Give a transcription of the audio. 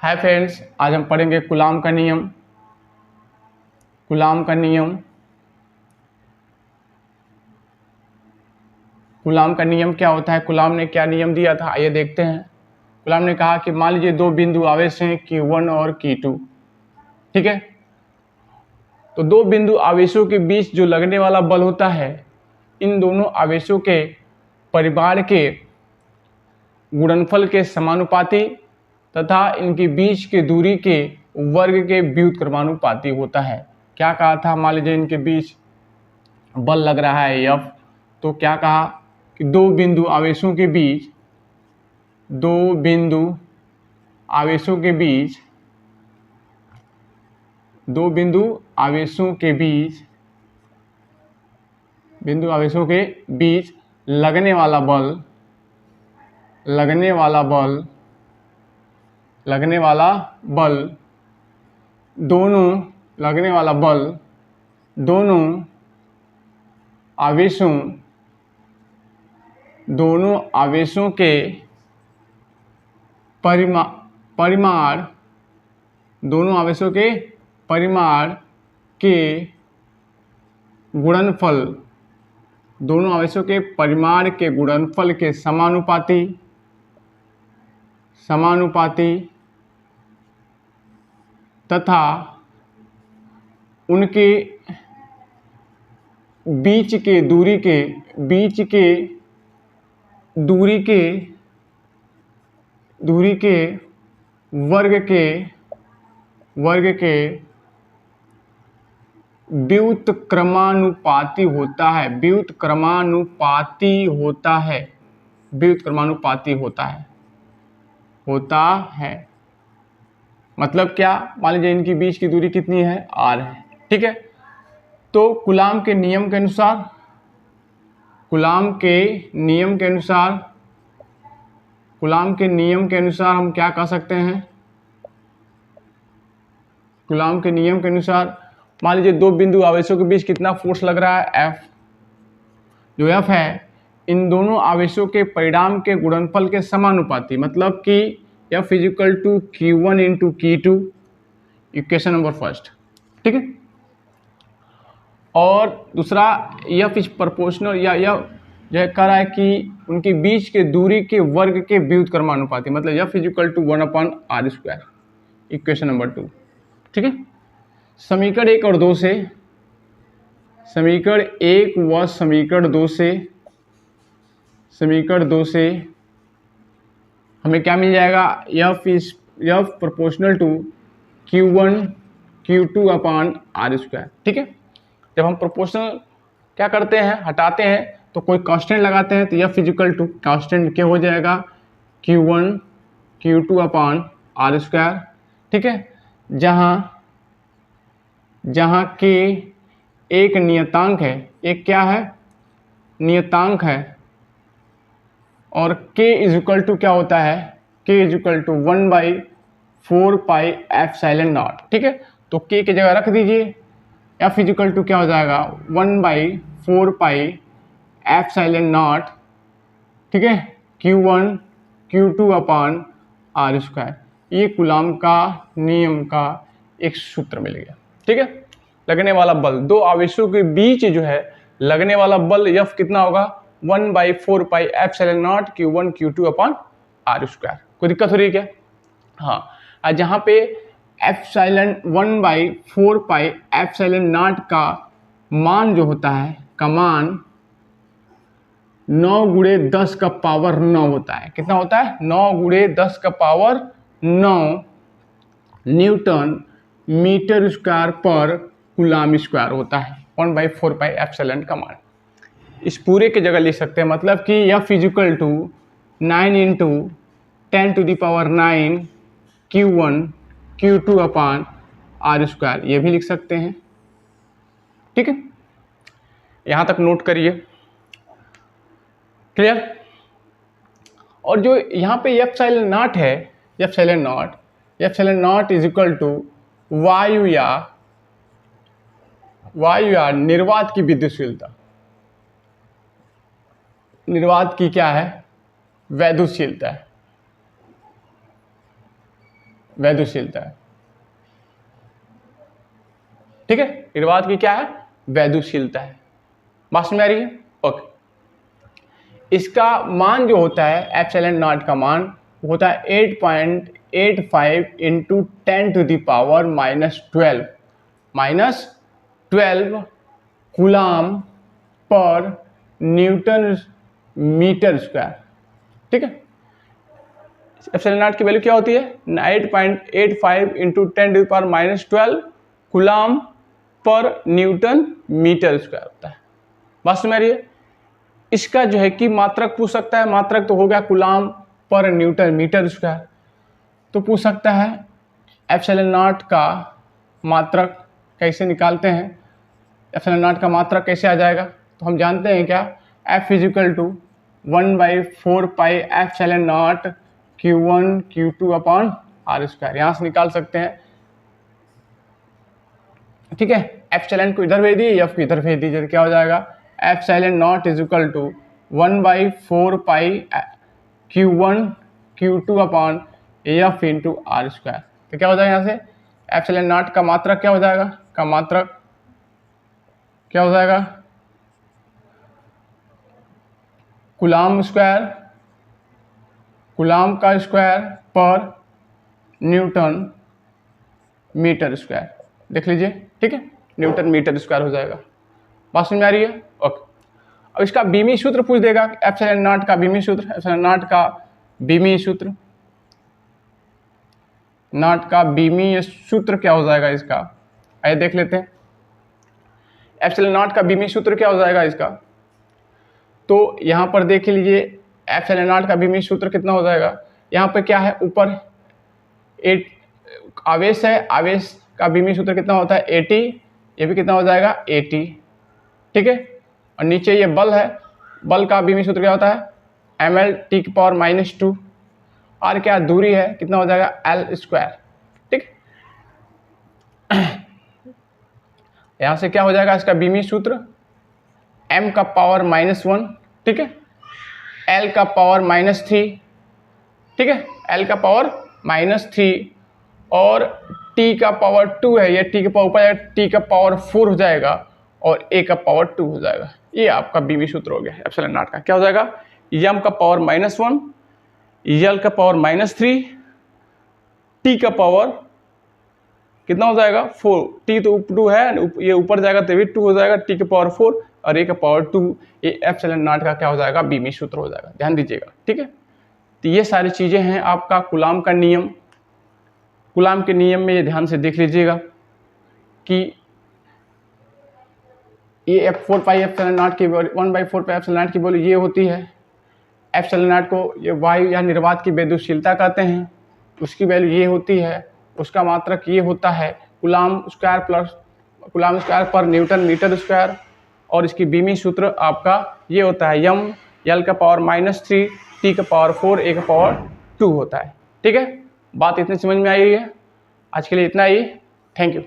Hi friends, आज हम पढ़ेंगे कूलाम का नियम। कूलाम का नियम कूलाम का नियम क्या होता है? कूलाम ने क्या नियम दिया था, आइए देखते हैं। कूलाम ने कहा कि मान लीजिए दो बिंदु आवेश हैं Q1 और Q2, ठीक है। तो दो बिंदु आवेशों के बीच जो लगने वाला बल होता है, इन दोनों आवेशों के परिमाण के गुणनफल के समानुपाती तथा इनके बीच के दूरी के वर्ग के व्युत्क्रमानुपाती होता है। क्या कहा था? मान लीजिए इनके बीच बल लग रहा है F, तो क्या कहा कि दो बिंदु आवेशों के बीच लगने वाला बल दोनों आवेशों के परिमाण के गुणनफल के समानुपाती तथा उनके बीच के दूरी के वर्ग के व्युत्क्रमानुपाती होता है। मतलब क्या? मान लीजिए इनकी बीच की दूरी कितनी है? r है, ठीक है। तो कूलाम के नियम के अनुसार हम क्या कह सकते हैं? कूलाम के नियम के अनुसार मान लीजिए दो बिंदु आवेशों के बीच कितना फोर्स लग रहा है? F। जो F है, इन दोनों आवेशों के परिमाण के गुणनफल के समानुपाती, मतलब कि F equal to Q1 into Q2, equation number first, ठीक है। और दूसरा F इज प्रोपोर्शनल, या यह कह रहा है कि उनके बीच के दूरी के वर्ग के व्युत्क्रमानुपाती, मतलब F equal to 1/r², equation number 2, ठीक है। समीकरण 1 और 2 से हमें क्या मिल जाएगा? F proportional to Q1 Q2/r², ठीक है। जब हम प्रोपोर्शनल क्या करते हैं, हटाते हैं तो कोई कांस्टेंट लगाते हैं, तो F इक्वल टू कांस्टेंट क्या हो जाएगा? Q1 Q2/r², ठीक है। जहाँ K एक नियतांक है, एक क्या है? नियतांक है। और K इज इक्वल टू क्या होता है? K इज इक्वल टू 1/4πε0, ठीक है। तो K की जगह रख दीजिए, F इज इक्वल टू क्या हो जाएगा? 1/4πε0, ठीक है, Q1 Q2/r²। ये कूलाम का नियम का एक सूत्र मिल गया, ठीक है। लगने वाला बल, दो आवेशों के बीच जो है लगने वाला बल F कितना होगा? 1/4πε0 Q1 Q2/r²। कोई दिक्कत हो रही है क्या? हाँ, और जहाँ पे 1/4πε0 का मान जो होता है, का मान 9 गुणे 10 का पावर 9 होता है। कितना होता है? 9 गुणे 10 का पावर 9 न्यूटन मीटर स्क्वायर पर कूलाम स्क्वायर होता है। 1/4πε का मान इस पूरे की जगह लिख सकते हैं, मतलब कि F equal to 9 into 10⁹ Q1 Q2/r², ये भी लिख सकते हैं, ठीक है। यहाँ तक नोट करिए, क्लियर। और जो यहाँ पे ε0 है, ε0 इज इक्वल टू वायु या निर्वात की विद्युतशीलता। निर्वात की क्या है? वैद्युतशीलता है। वैद्युशीलता है। ठीक है, निर्वात की क्या है? वैद्युशीलता है। बात समझ में आ रही है? ओके। इसका मान जो होता है एप्सिलॉन नॉट का मान होता है 8.85 इंटू 10⁻12 कूलाम पर न्यूटन मीटर स्क्वायर। ठीक है, एप्सिलॉन नॉट की वैल्यू क्या होती है? 8.85 इंटू 10⁻12 कूलाम पर न्यूटन मीटर स्क्वायर होता है। बात समझ में आ रही है? इसका जो है कि मात्रक पूछ सकता है। मात्रक तो हो गया कूलाम पर न्यूटन मीटर स्क्वायर। तो पूछ सकता है एप्सिलॉन नॉट का मात्रक कैसे निकालते हैं? एप्सिलॉन नॉट का मात्रक कैसे आ जाएगा? तो हम जानते हैं क्या, F equal to 1/4 pi epsilon naught Q1 Q2 upon R square. यहाँ से निकाल सकते हैं। ठीक है, एप्सिलॉन को इधर भेज दिए, F को इधर भेज दीजिए, तो क्या हो जाएगा? Epsilon naught is equal to 1/4 pi Q1 Q2 upon F into R square. तो क्या हो जाएगा यहाँ से? एप्सिलॉन नॉट का मात्रक क्या हो जाएगा? का मात्रक क्या हो जाएगा? कूलाम स्क्वायर, कूलाम का स्क्वायर पर न्यूटन मीटर स्क्वायर। देख लीजिए। ठीक है, न्यूटन मीटर स्क्वायर हो जाएगा। बात समझ में आ रही है? ओके। अब इसका बीमी सूत्र पूछ देगा, एप्सिलॉन नॉट का बीमी सूत्र। एप्सिलॉन नॉट का बीमी सूत्र, नॉट का बीमी सूत्र क्या हो जाएगा इसका? आइए देख लेते हैं। एप्सिलॉन नॉट का बीमी सूत्र क्या हो जाएगा इसका? तो यहाँ पर देख लीजिए, एप्सिलॉन नॉट का बीमी सूत्र कितना हो जाएगा? यहाँ पे क्या है? ऊपर 8 आवेश है, आवेश का बीमी सूत्र कितना होता है? 80। ये भी कितना हो जाएगा? 80। ठीक है, और नीचे ये बल है, बल का बीमी सूत्र क्या होता है? ml⁻²। और क्या दूरी है, कितना हो जाएगा? L square. ठीक, यहाँ से क्या हो जाएगा इसका बीमी सूत्र? m का पावर -1, ठीक है, l का पावर -3, ठीक है, l का पावर -3 और t का पावर 2 है, ये t का पावर ऊपर जाएगा, t का पावर 4 हो जाएगा और a का पावर 2 हो जाएगा। ये आपका बीमी सूत्र हो गया एप्सिलॉन नॉट का। क्या हो जाएगा? m का पावर -1, l का पावर -3, t का पावर कितना हो जाएगा? 4। t तो 2 है, ये ऊपर जाएगा तो भी 2 हो जाएगा, t का पावर 4 और a का पावर 2। ये एप्सिलॉन नॉट का क्या हो जाएगा? बीमी सूत्र हो जाएगा। ध्यान दीजिएगा। ठीक है, तो ये सारी चीज़ें हैं आपका कूलाम का नियम। कूलाम के नियम में ये ध्यान से देख लीजिएगा कि ये 4 पाई एप्सिलॉन नॉट की वैल्यू, 1/4 पाई एप्सिलॉन नॉट की वैल्यू ये होती है। एप्सिलॉन नॉट को ये वायु या निर्वात की वैद्युशीलता कहते हैं, उसकी वैल्यू ये होती है। उसका मात्रक ये होता है coulomb square plus coulomb square पर न्यूटन मीटर स्क्वायर। और इसकी बीमी सूत्र आपका ये होता है m l का पावर -3, t का पावर 4, a का पावर 2 होता है। ठीक है, बात इतनी समझ में आई है? आज के लिए इतना ही। Thank you.